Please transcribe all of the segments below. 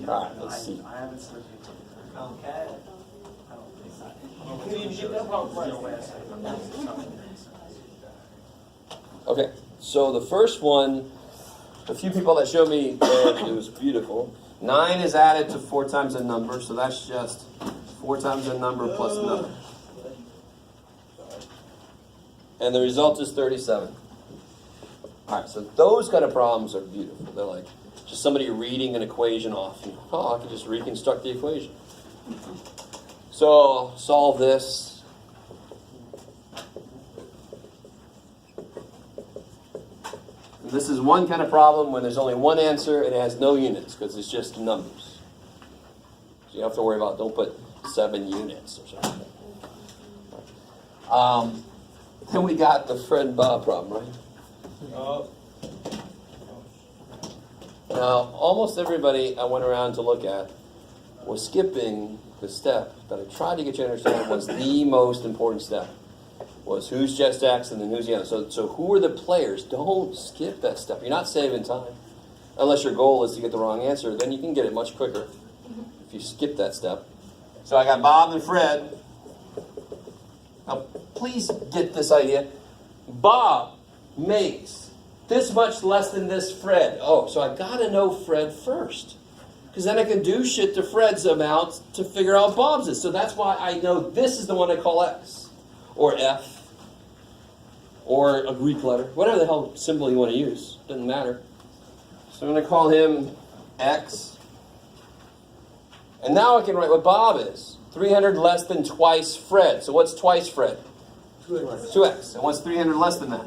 Alright, let's see. Okay, so the first one, a few people that showed me, it was beautiful. 9 is added to 4 times a number, so that's just 4 times a number plus another. And the result is 37. Alright, so those kind of problems are beautiful. They're like just somebody reading an equation off. I can just reconstruct the equation. So, solve this. And this is one kind of problem when there's only one answer and it has no units because it's just numbers. So you don't have to worry about, don't put 7 units or something. Then we got the Fred and Bob problem, right? Now, almost everybody I went around to look at was skipping the step that I tried to get you to understand was the most important step. Was who's just X and then who's the other. So who are the players? Don't skip that step. You're not saving time. Unless your goal is to get the wrong answer, then you can get it much quicker if you skip that step. So I got Bob and Fred. Now, please get this idea. Bob makes this much less than this Fred. Oh, so I got to know Fred first. Because then I can do shit to Fred's amount to figure out Bob's is. So that's why I know this is the one I call X. Or F. Or a Greek letter. Whatever the hell symbol you want to use. Doesn't matter. So I'm going to call him X. And now I can write what Bob is. 300 less than twice Fred. So what's twice Fred? 2x. And what's 300 less than that?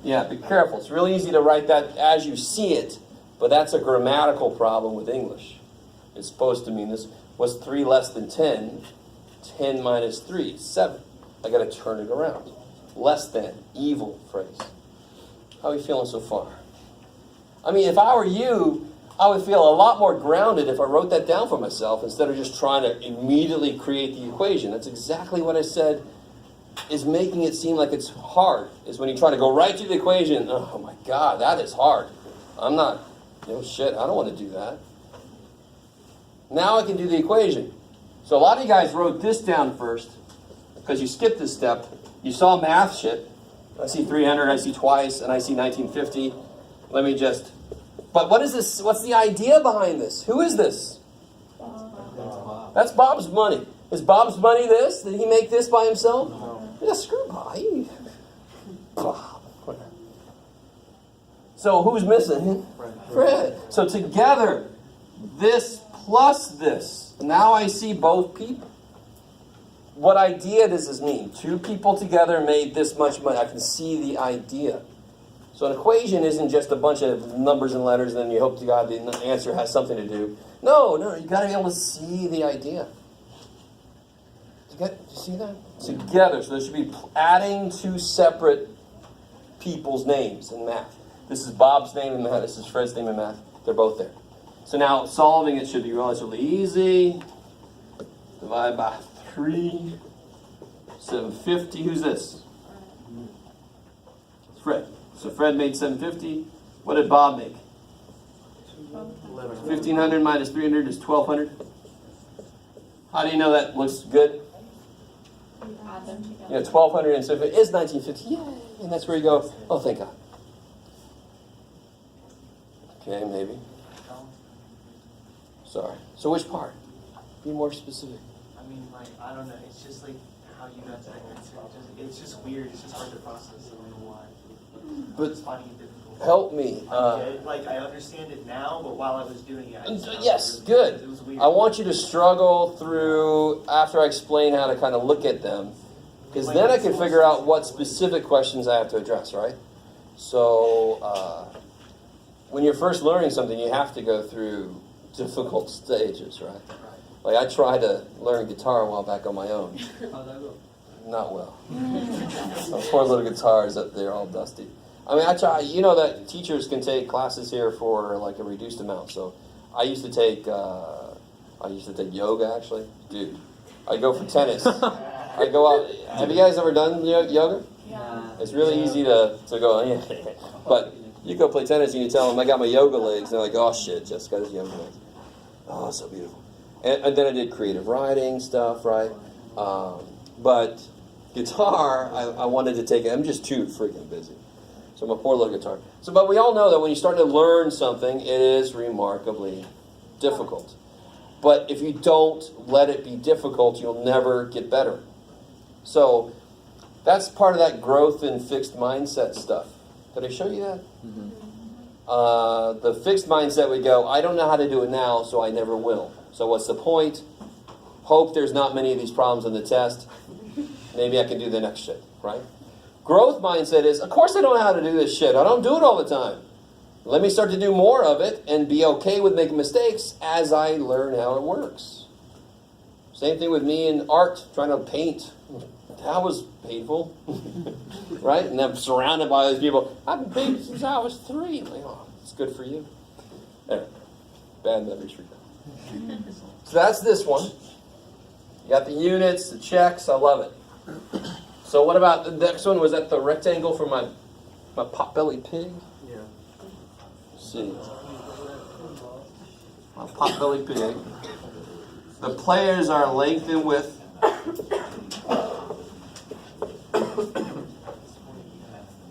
Yeah, be careful. It's really easy to write that as you see it, but that's a grammatical problem with English. It's supposed to mean this. What's 3 less than 10? 10 minus 3, 7. I got to turn it around. Less than, evil phrase. How are you feeling so far? I mean, if I were you, I would feel a lot more grounded if I wrote that down for myself instead of just trying to immediately create the equation. That's exactly what I said is making it seem like it's hard, is when you try to go right to the equation. Oh my God, that is hard. I'm not, shit, I don't want to do that. Now I can do the equation. So a lot of you guys wrote this down first because you skipped this step. You saw math shit. I see 300, I see twice, and I see 1950. Let me just... But what is this? What's the idea behind this? Who is this? Bob. That's Bob's money. Is Bob's money this? Did he make this by himself? No. Yeah, screw Bob. Bob. So who's missing? Fred. So together, this plus this. Now I see both people. What idea does this mean? 2 people together made this much money. I can see the idea. So an equation isn't just a bunch of numbers and letters and then you hope to God the answer has something to do. No, you got to be able to see the idea. Do you see that? Together. So there should be adding 2 separate people's names in math. This is Bob's name in math. This is Fred's name in math. They're both there. So now solving it should be relatively easy. Divide by 3. 750. Who's this? Fred. So Fred made 750. What did Bob make? 1,500 minus 300 is 1,200. How do you know that looks good? Yeah, 1,200 and 750 is 1950. Yay! And that's where you go, oh, thank God. Okay, maybe. Sorry. So which part? Be more specific. I mean, I don't know. It's just like how you got that answer. It's just weird. It's just hard to process. I don't know why. But finding it difficult. Help me. I understand it now, but while I was doing it, yes, good. It was weird. I want you to struggle through after I explain how to kind of look at them, because then I can figure out what specific questions I have to address, right? So when you're first learning something, you have to go through difficult stages, right? Like I tried to learn guitar a while back on my own. Not well. My poor little guitar is up there all dusty. I mean, I try. You know that teachers can take classes here for like a reduced amount. So I used to take yoga actually. Dude, I go for tennis. I go out. Have you guys ever done yoga? Yeah. It's really easy to go. But You go play tennis and you tell them, I got my yoga legs. And they're like, oh shit, Jess got his yoga legs. Oh, so beautiful. And then I did creative writing stuff, right? But guitar, I wanted to take it. I'm just too freaking busy. So I'm a poor little guitar. So, but we all know that when you start to learn something, it is remarkably difficult. But if you don't let it be difficult, you'll never get better. So that's part of that growth in fixed mindset stuff. Did I show you that? Mm-hmm. The fixed mindset would go, I don't know how to do it now, so I never will. So what's the point? Hope there's not many of these problems on the test. Maybe I can do the next shit, right? Growth mindset is, of course I don't know how to do this shit. I don't do it all the time. Let me start to do more of it and be okay with making mistakes as I learn how it works. Same thing with me in art, trying to paint. That was painful, right? And I'm surrounded by those people. I've been painting since I was 3. I'm like, oh, it's good for you. There, bad memories for you. So that's this one. You got the units, the checks. I love it. So what about the next one? Was that the rectangle for my potbelly pig? Yeah. Let's see. My potbelly pig. The players are length and width.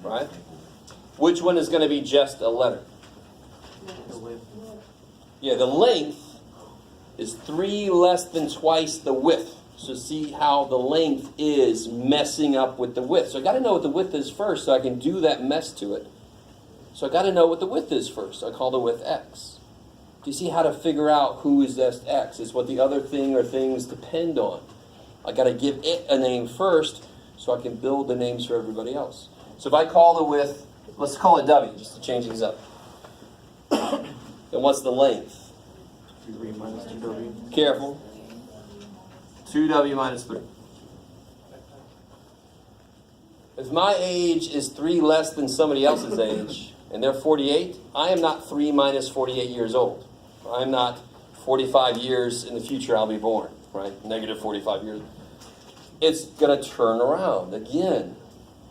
Right? Which one is going to be just a letter? The width. Yeah, the length is 3 less than twice the width. So see how the length is messing up with the width. So I got to know what the width is first so I can do that mess to it. So I got to know what the width is first. So I call the width x. Do you see how to figure out who is just x? It's what the other thing or things depend on. I got to give it a name first so I can build the names for everybody else. So if I call the width, let's call it w, just to change things up. Then what's the length? 3 minus 2w. Careful. 2w minus 3. If my age is 3 less than somebody else's age, and they're 48, I am not 3 minus 48 years old. I'm not 45 years in the future I'll be born, right? Negative 45 years. It's going to turn around. Again,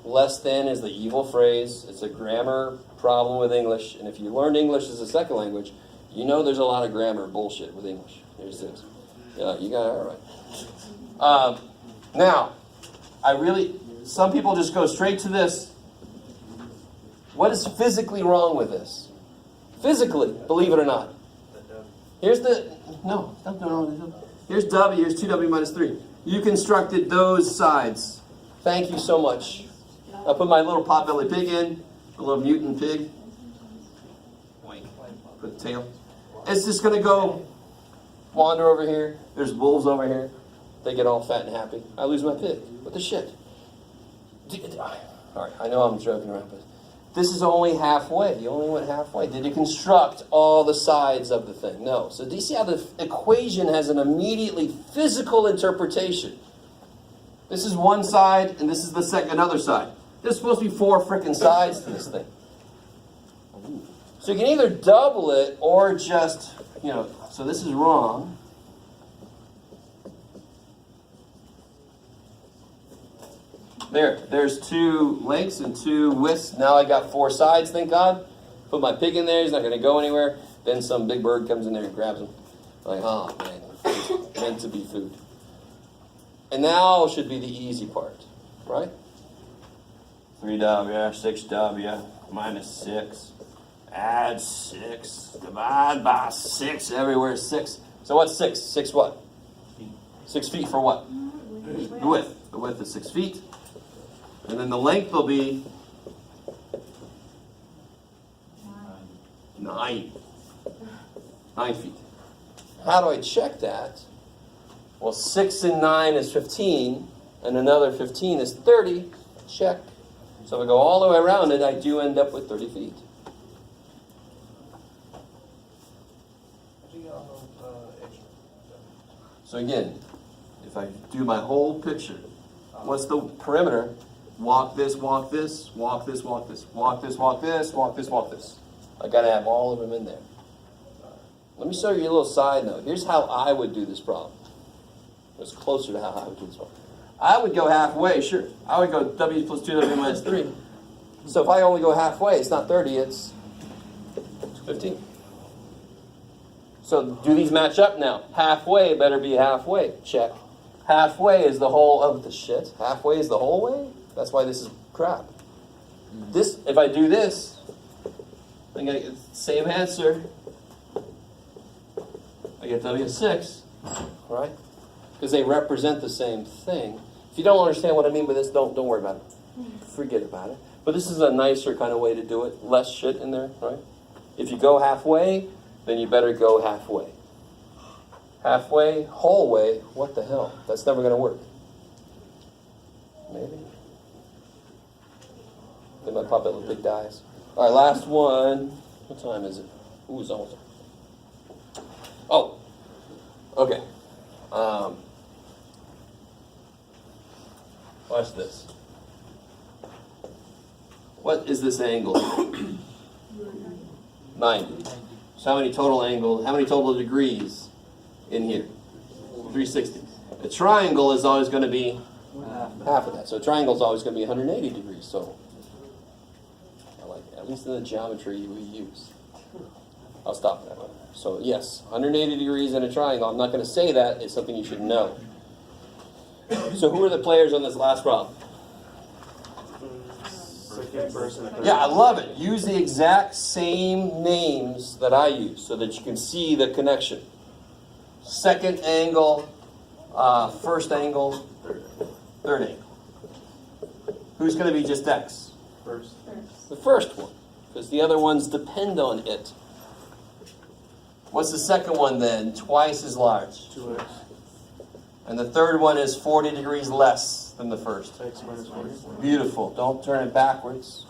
less than is the evil phrase. It's a grammar problem with English. And if you learned English as a second language, you know there's a lot of grammar bullshit with English. There's this. Yeah, you got it all right. Now, some people just go straight to this. What is physically wrong with this? Physically, believe it or not. Here's here's w, here's 2w minus 3. You constructed those sides. Thank you so much. I'll put my little potbelly pig in, a little mutant pig. Put the tail. It's just going to go wander over here. There's wolves over here. They get all fat and happy. I lose my pig. What the shit? All right, I know I'm joking around, but this is only halfway. You only went halfway. Did you construct all the sides of the thing? No. So do you see how the equation has an immediately physical interpretation? This is one side, and this is another side. There's supposed to be 4 freaking sides to this thing. So you can either double it or just, so this is wrong. There's 2 lengths and 2 widths. Now I got 4 sides, thank God. Put my pig in there, he's not going to go anywhere. Then some big bird comes in there and grabs him. Like, oh man, it's meant to be food. And now should be the easy part, right? 3w, 6w, minus 6. Add 6, divide by 6, everywhere is 6. So what's 6? 6 what? 6 feet for what? The width. The width is 6 feet. And then the length will be 9 feet. How do I check that? Well, 6 and 9 is 15, and another 15 is 30. Check. So if I go all the way around it, I do end up with 30 feet. So again, if I do my whole picture, what's the perimeter? Walk this, walk this, walk this, walk this, walk this, walk this, walk this, walk this. I got to have all of them in there. Let me show you a little side note. Here's how I would do this problem. It's closer to how I would do this problem. I would go halfway, sure. I would go w plus 2w minus 3. So if I only go halfway, it's not 30, it's 15. So do these match up now? Halfway better be halfway. Check. Halfway is the whole of the shit. Halfway is the whole way? That's why this is crap. This, if I do this, I'm going to get the same answer. I get W6, right? Because they represent the same thing. If you don't understand what I mean by this, don't worry about it. Forget about it. But this is a nicer kind of way to do it. Less shit in there, right? If you go halfway, then you better go halfway. Halfway, whole way, what the hell? That's never going to work. Maybe. They might pop out with big dies. All right, last one. What time is it? Ooh, it's almost. Oh, okay. Watch this. What is this angle? 90. So how many total degrees in here? 360. A triangle is always going to be half of that. So a triangle is always going to be 180 degrees. So I like it. At least in the geometry we use. I'll stop that one. So yes, 180 degrees in a triangle. I'm not going to say that. It's something you should know. So who are the players on this last problem? Yeah, I love it. Use the exact same names that I use so that you can see the connection. Second angle, first angle, third angle. Who's going to be just X? First. The first one, because the other ones depend on it. What's the second one then? Twice as large. 2x. And the third one is 40 degrees less than the first. X minus 40. Beautiful. Don't turn it backwards.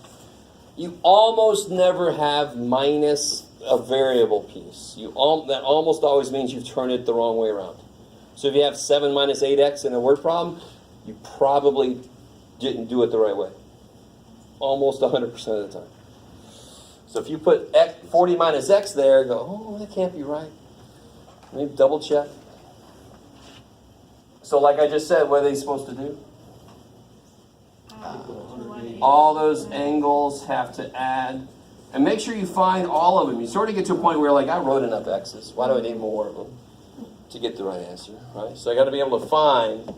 You almost never have minus a variable piece. That almost always means you've turned it the wrong way around. So if you have 7 minus 8x in a word problem, you probably didn't do it the right way. Almost 100% of the time. So if you put 40 minus x there, go, oh, that can't be right. Maybe double check. So like I just said, what are they supposed to do? All those angles have to add. And make sure you find all of them. You sort of get to a point where you're like, I wrote enough x's. Why do I need more of them to get the right answer? Right? So I got to be able to find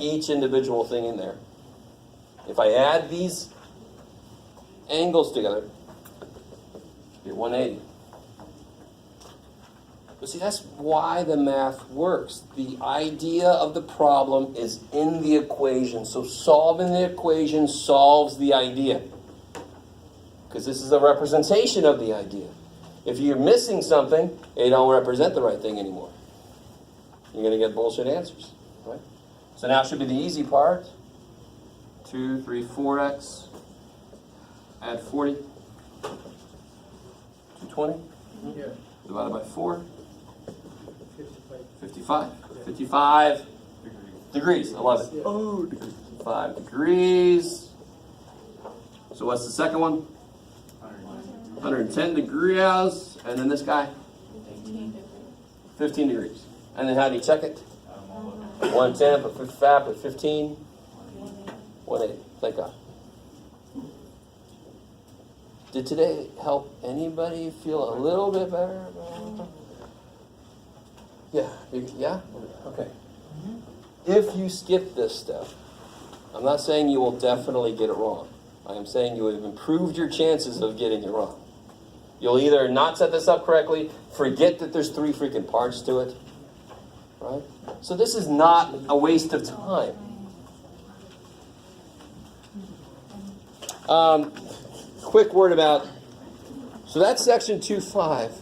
each individual thing in there. If I add these angles together, get 180. But see, that's why the math works. The idea of the problem is in the equation. So solving the equation solves the idea. Because this is a representation of the idea. If you're missing something, it don't represent the right thing anymore. You're going to get bullshit answers. Right? So now should be the easy part. 2, 3, 4x. Add 40. 220. Yeah. Divided by 4. 55. 55 degrees. I love it. Oh, 55 degrees. So what's the second one? 110 degrees. And then this guy? 15 degrees. And then how do you check it? 110, put 55, put 15. 180. Thank God. Did today help anybody feel a little bit better? Yeah? Yeah? Okay. If you skip this step, I'm not saying you will definitely get it wrong. I am saying you have improved your chances of getting it wrong. You'll either not set this up correctly, forget that there's 3 freaking parts to it, right? So this is not a waste of time. Quick word about, so that's section 2.5.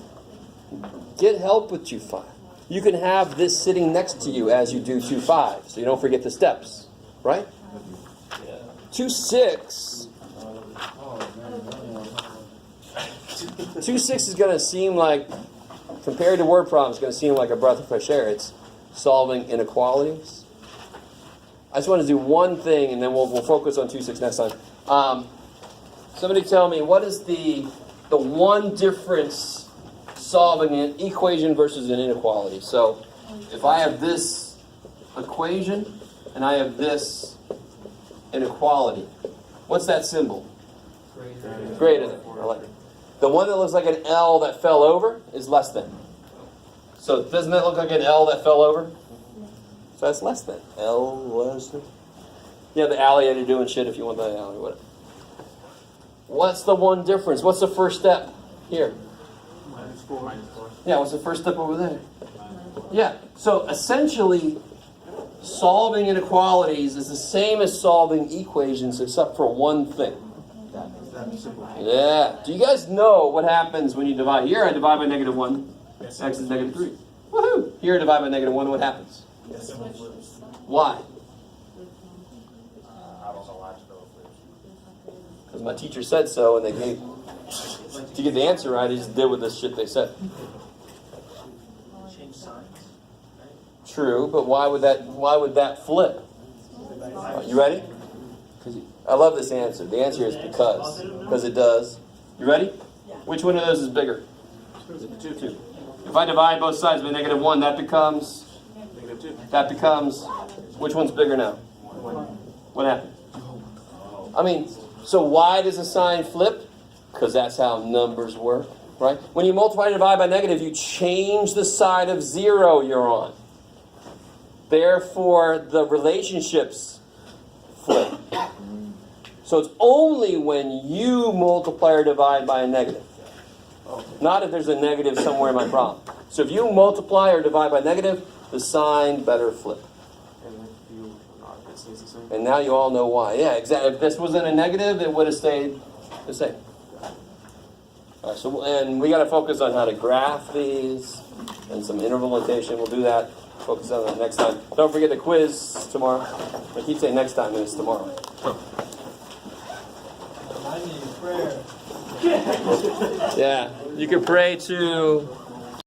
Get help with 2.5. You can have this sitting next to you as you do 2.5, so you don't forget the steps, right? 2.6. 2.6 is going to seem like, compared to word problems, it's going to seem like a breath of fresh air. It's solving inequalities. I just want to do one thing, and then we'll focus on 2.6 next time. Somebody tell me, what is the one difference solving an equation versus an inequality? So if I have this equation and I have this inequality, what's that symbol? Greater than. I like it. The one that looks like an L that fell over is less than. So doesn't that look like an L that fell over? So that's less than. L less than. Yeah, the alligator doing shit if you want that alligator. Whatever. What's the one difference? What's the first step here? -4. Yeah, what's the first step over there? Yeah, so essentially, solving inequalities is the same as solving equations except for one thing. Yeah. Do you guys know what happens when you divide? Here I divide by -1. X is -3. Woohoo! Here I divide by -1. What happens? Why? Because my teacher said so, and they gave. To get the answer right, I just did with this shit they said. Change signs, right? True, but why would that flip? You ready? I love this answer. The answer is because it does. You ready? Which one of those is bigger? 2. If I divide both sides by -1, that becomes. That becomes. Which one's bigger now? What happened? I mean, so why does a sign flip? Because that's how numbers work, right? When you multiply and divide by negative, you change the side of 0 you're on. Therefore, the relationships flip. So it's only when you multiply or divide by a negative. Not if there's a negative somewhere in my problem. So if you multiply or divide by negative, the sign better flip. And now you all know why. Yeah, exactly. If this wasn't a negative, it would have stayed the same. All right, so, and we got to focus on how to graph these and some interval notation. We'll do that. Focus on that next time. Don't forget the quiz tomorrow. I keep saying next time, and it's tomorrow. I need prayer. Yeah, you can pray to